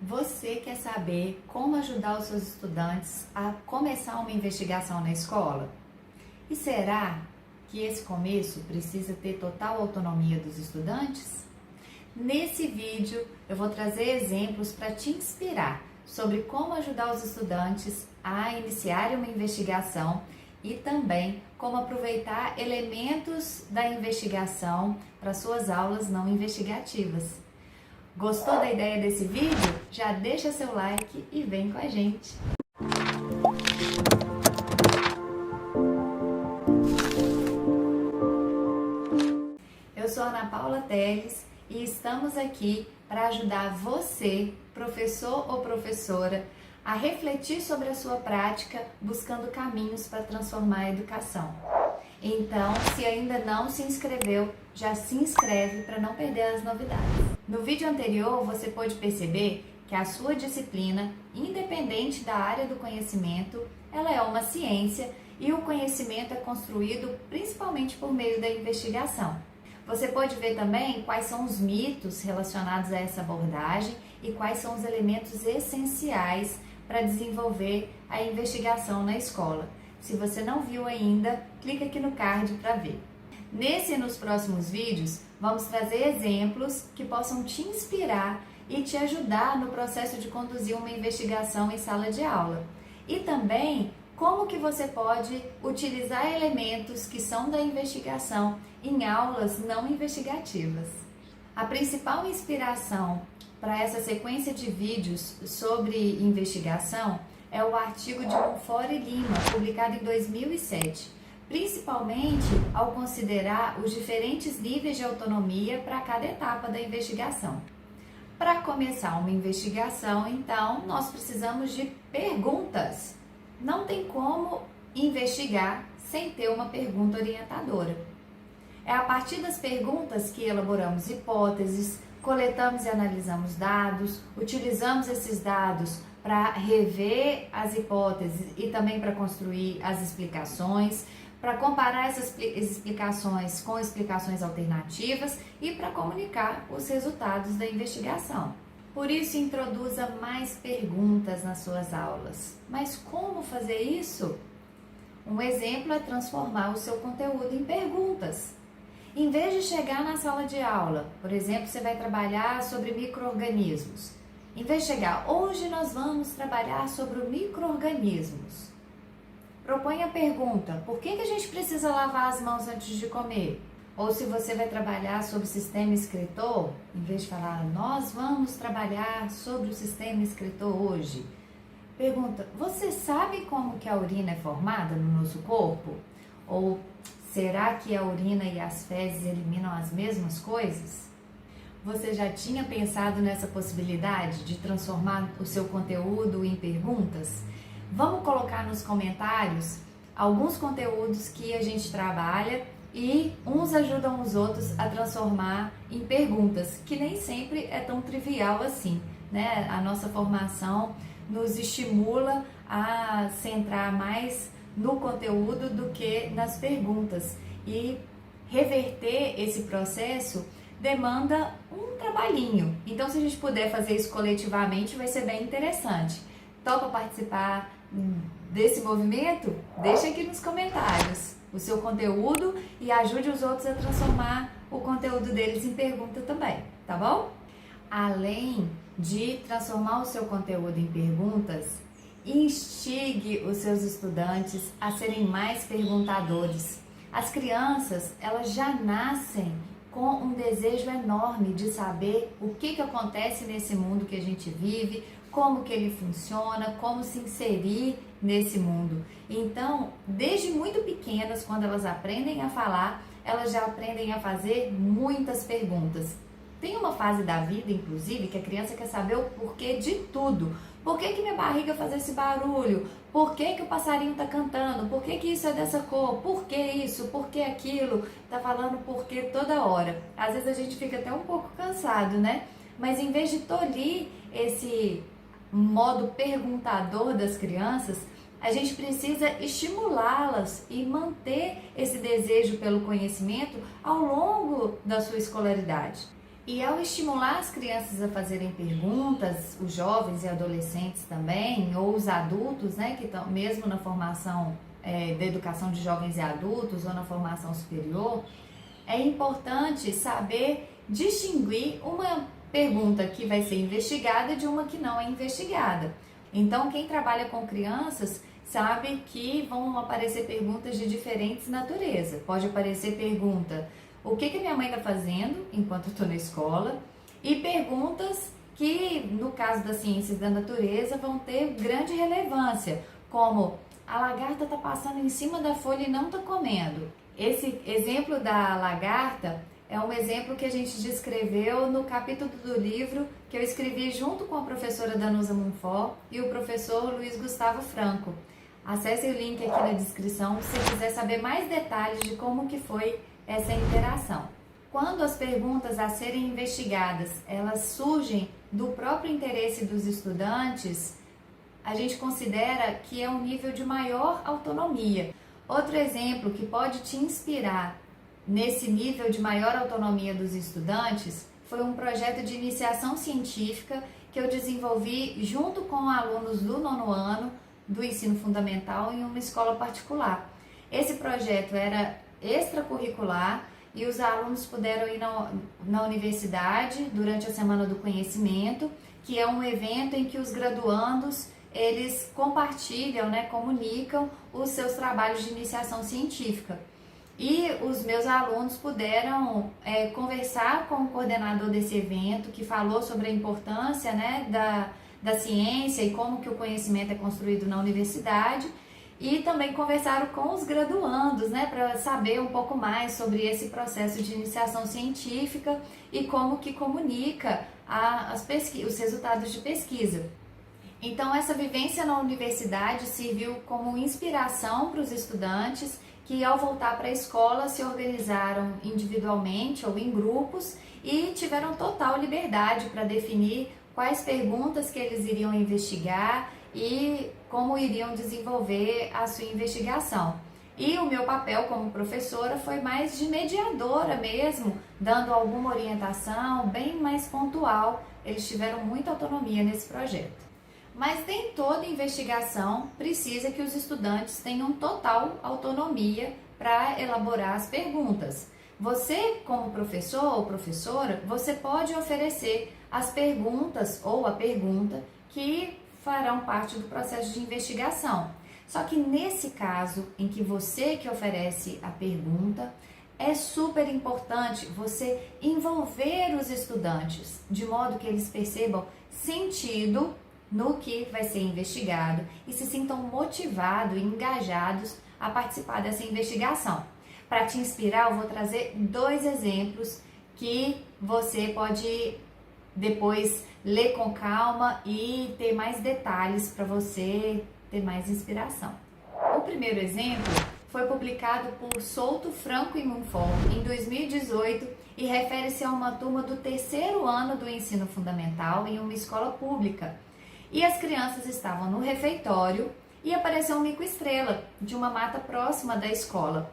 Você quer saber como ajudar os seus estudantes a começar uma investigação na escola? E será que esse começo precisa ter total autonomia dos estudantes? Nesse vídeo eu vou trazer exemplos para te inspirar sobre como ajudar os estudantes a iniciarem uma investigação e também como aproveitar elementos da investigação para suas aulas não investigativas. Gostou da ideia desse vídeo? Já deixa seu like e vem com a gente! Eu sou Ana Paula Teles e estamos aqui para ajudar você, professor ou professora, a refletir sobre a sua prática, buscando caminhos para transformar a educação. Então, se ainda não se inscreveu, já se inscreve para não perder as novidades. No vídeo anterior, você pôde perceber que a sua disciplina, independente da área do conhecimento, ela é uma ciência e o conhecimento é construído principalmente por meio da investigação. Você pode ver também quais são os mitos relacionados a essa abordagem e quais são os elementos essenciais para desenvolver a investigação na escola. Se você não viu ainda, clica aqui no card para ver. Nesse e nos próximos vídeos, vamos trazer exemplos que possam te inspirar e te ajudar no processo de conduzir uma investigação em sala de aula. E também como que você pode utilizar elementos que são da investigação em aulas não investigativas. A principal inspiração para essa sequência de vídeos sobre investigação é o artigo de Monfort e Lima, publicado em 2007, principalmente ao considerar os diferentes níveis de autonomia para cada etapa da investigação. Para começar uma investigação, então, nós precisamos de perguntas. Não tem como investigar sem ter uma pergunta orientadora. É a partir das perguntas que elaboramos hipóteses, coletamos e analisamos dados, utilizamos esses dados para rever as hipóteses e também para construir as explicações, para comparar essas explicações com explicações alternativas e para comunicar os resultados da investigação. Por isso, introduza mais perguntas nas suas aulas. Mas como fazer isso? Um exemplo é transformar o seu conteúdo em perguntas. Em vez de chegar na sala de aula, por exemplo, você vai trabalhar sobre micro-organismos. Em vez de chegar, hoje nós vamos trabalhar sobre micro-organismos. Propõe a pergunta, por que a gente precisa lavar as mãos antes de comer? Ou se você vai trabalhar sobre o sistema excretor, em vez de falar, nós vamos trabalhar sobre o sistema excretor hoje. Pergunta, você sabe como que a urina é formada no nosso corpo? Ou será que a urina e as fezes eliminam as mesmas coisas? Você já tinha pensado nessa possibilidade de transformar o seu conteúdo em perguntas? Vamos colocar nos comentários alguns conteúdos que a gente trabalha e uns ajudam os outros a transformar em perguntas, que nem sempre é tão trivial assim, né? A nossa formação nos estimula a centrar mais no conteúdo do que nas perguntas. E reverter esse processo demanda um trabalhinho. Então, se a gente puder fazer isso coletivamente, vai ser bem interessante. Topa participar desse movimento? Deixa aqui nos comentários o seu conteúdo e ajude os outros a transformar o conteúdo deles em pergunta também, tá bom? Além de transformar o seu conteúdo em perguntas, instigue os seus estudantes a serem mais perguntadores. As crianças, elas já nascem com um desejo enorme de saber o que acontece nesse mundo que a gente vive, como que ele funciona, como se inserir nesse mundo. Então, desde muito pequenas, quando elas aprendem a falar, elas já aprendem a fazer muitas perguntas. Tem uma fase da vida, inclusive, que a criança quer saber o porquê de tudo. Por que minha barriga faz esse barulho? Por que o passarinho está cantando? Por que isso é dessa cor? Por que isso? Por que aquilo? Tá falando porquê toda hora. Às vezes a gente fica até um pouco cansado, né? Mas em vez de tolir esse modo perguntador das crianças, a gente precisa estimulá-las e manter esse desejo pelo conhecimento ao longo da sua escolaridade. E ao estimular as crianças a fazerem perguntas, os jovens e adolescentes também, ou os adultos, né, que estão mesmo na formação da educação de jovens e adultos ou na formação superior, é importante saber distinguir uma pergunta que vai ser investigada de uma que não é investigada. Então, quem trabalha com crianças sabe que vão aparecer perguntas de diferentes naturezas. Pode aparecer pergunta: o que minha mãe está fazendo enquanto eu estou na escola? E perguntas que, no caso das ciências da natureza, vão ter grande relevância, como: a lagarta está passando em cima da folha e não está comendo. Esse exemplo da lagarta é um exemplo que a gente descreveu no capítulo do livro que eu escrevi junto com a professora Danusa Monfort e o professor Luiz Gustavo Franco. Acesse o link aqui na descrição se quiser saber mais detalhes de como que foi essa interação. Quando as perguntas a serem investigadas, elas surgem do próprio interesse dos estudantes, a gente considera que é um nível de maior autonomia. Outro exemplo que pode te inspirar nesse nível de maior autonomia dos estudantes foi um projeto de iniciação científica que eu desenvolvi junto com alunos do 9º ano do ensino fundamental em uma escola particular. Esse projeto era extracurricular e os alunos puderam ir na universidade durante a Semana do Conhecimento, que é um evento em que os graduandos eles compartilham, comunicam os seus trabalhos de iniciação científica. E os meus alunos puderam conversar com o coordenador desse evento, que falou sobre a importância da ciência e como que o conhecimento é construído na universidade, e também conversaram com os graduandos, para saber um pouco mais sobre esse processo de iniciação científica e como que comunica os resultados de pesquisa. Então, essa vivência na universidade serviu como inspiração para os estudantes que, ao voltar para a escola, se organizaram individualmente ou em grupos e tiveram total liberdade para definir quais perguntas que eles iriam investigar e como iriam desenvolver a sua investigação. E o meu papel como professora foi mais de mediadora mesmo, dando alguma orientação bem mais pontual. Eles tiveram muita autonomia nesse projeto. Mas nem toda investigação precisa que os estudantes tenham total autonomia para elaborar as perguntas. Você, como professor ou professora, você pode oferecer as perguntas ou a pergunta que farão parte do processo de investigação. Só que nesse caso em que você que oferece a pergunta, é super importante você envolver os estudantes, de modo que eles percebam sentido no que vai ser investigado e se sintam motivados e engajados a participar dessa investigação. Para te inspirar, eu vou trazer 2 exemplos que você pode depois ler com calma e ter mais detalhes para você ter mais inspiração. O primeiro exemplo foi publicado por Souto, Franco e Monfort em 2018 e refere-se a uma turma do 3º ano do ensino fundamental em uma escola pública. E as crianças estavam no refeitório e apareceu um mico-estrela de uma mata próxima da escola.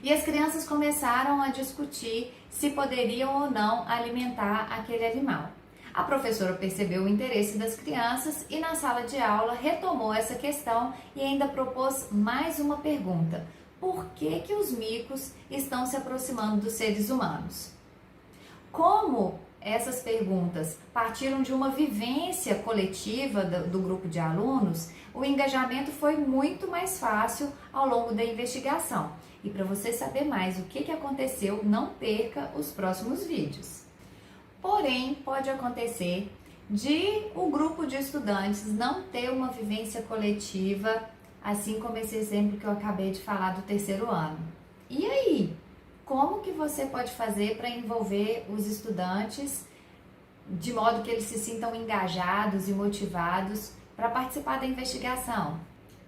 E as crianças começaram a discutir se poderiam ou não alimentar aquele animal. A professora percebeu o interesse das crianças e na sala de aula retomou essa questão e ainda propôs mais uma pergunta: por que os micos estão se aproximando dos seres humanos? Como essas perguntas partiram de uma vivência coletiva do grupo de alunos, o engajamento foi muito mais fácil ao longo da investigação. E para você saber mais o que aconteceu, não perca os próximos vídeos. Porém, pode acontecer de um grupo de estudantes não ter uma vivência coletiva, assim como esse exemplo que eu acabei de falar do 3º ano. E aí? Como que você pode fazer para envolver os estudantes de modo que eles se sintam engajados e motivados para participar da investigação?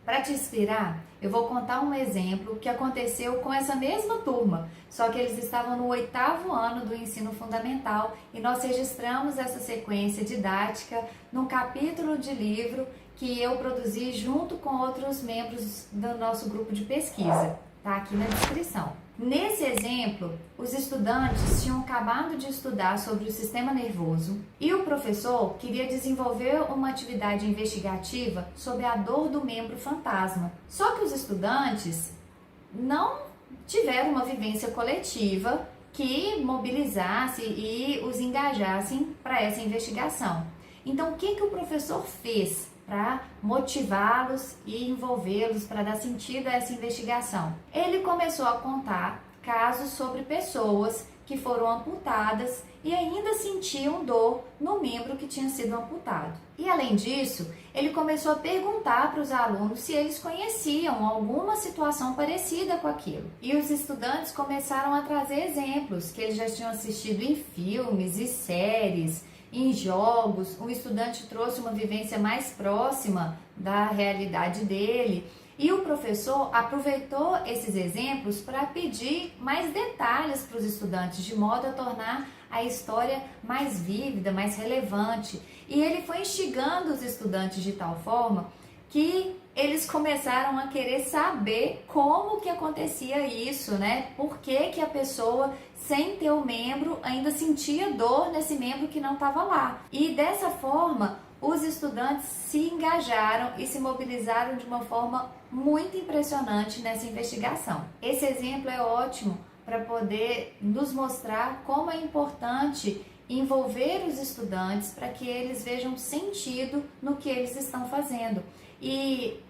Para te inspirar, eu vou contar um exemplo que aconteceu com essa mesma turma, só que eles estavam no 8º ano do ensino fundamental e nós registramos essa sequência didática num capítulo de livro que eu produzi junto com outros membros do nosso grupo de pesquisa. Tá aqui na descrição. Nesse exemplo, os estudantes tinham acabado de estudar sobre o sistema nervoso e o professor queria desenvolver uma atividade investigativa sobre a dor do membro fantasma. Só que os estudantes não tiveram uma vivência coletiva que mobilizasse e os engajassem para essa investigação. Então, o que o professor fez para motivá-los e envolvê-los, para dar sentido a essa investigação? Ele começou a contar casos sobre pessoas que foram amputadas e ainda sentiam dor no membro que tinha sido amputado. E além disso, ele começou a perguntar para os alunos se eles conheciam alguma situação parecida com aquilo. E os estudantes começaram a trazer exemplos que eles já tinham assistido em filmes e séries, em jogos. Um estudante trouxe uma vivência mais próxima da realidade dele. E o professor aproveitou esses exemplos para pedir mais detalhes para os estudantes, de modo a tornar a história mais vívida, mais relevante. E ele foi instigando os estudantes de tal forma que eles começaram a querer saber como que acontecia isso, né? Por que a pessoa, sem ter o membro, ainda sentia dor nesse membro que não estava lá. E dessa forma, os estudantes se engajaram e se mobilizaram de uma forma muito impressionante nessa investigação. Esse exemplo é ótimo para poder nos mostrar como é importante envolver os estudantes para que eles vejam sentido no que eles estão fazendo. E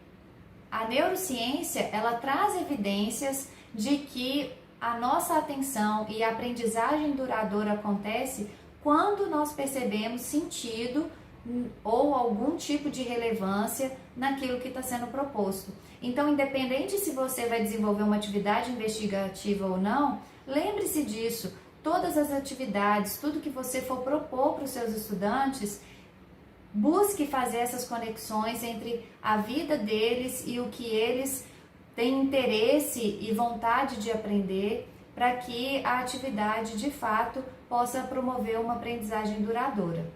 a neurociência, ela traz evidências de que a nossa atenção e a aprendizagem duradoura acontece quando nós percebemos sentido ou algum tipo de relevância naquilo que está sendo proposto. Então, independente se você vai desenvolver uma atividade investigativa ou não, lembre-se disso. Todas as atividades, tudo que você for propor para os seus estudantes, busque fazer essas conexões entre a vida deles e o que eles têm interesse e vontade de aprender, para que a atividade de fato possa promover uma aprendizagem duradoura.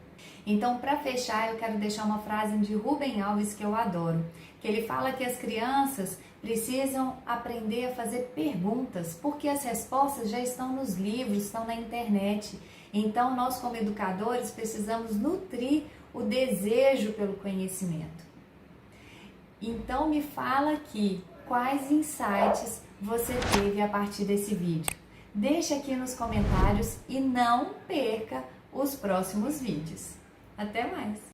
Então, para fechar, eu quero deixar uma frase de Rubem Alves que eu adoro, que ele fala que as crianças precisam aprender a fazer perguntas, porque as respostas já estão nos livros, estão na internet. Então, nós como educadores precisamos nutrir o desejo pelo conhecimento. Então, me fala aqui quais insights você teve a partir desse vídeo. Deixa aqui nos comentários e não perca os próximos vídeos. Até mais!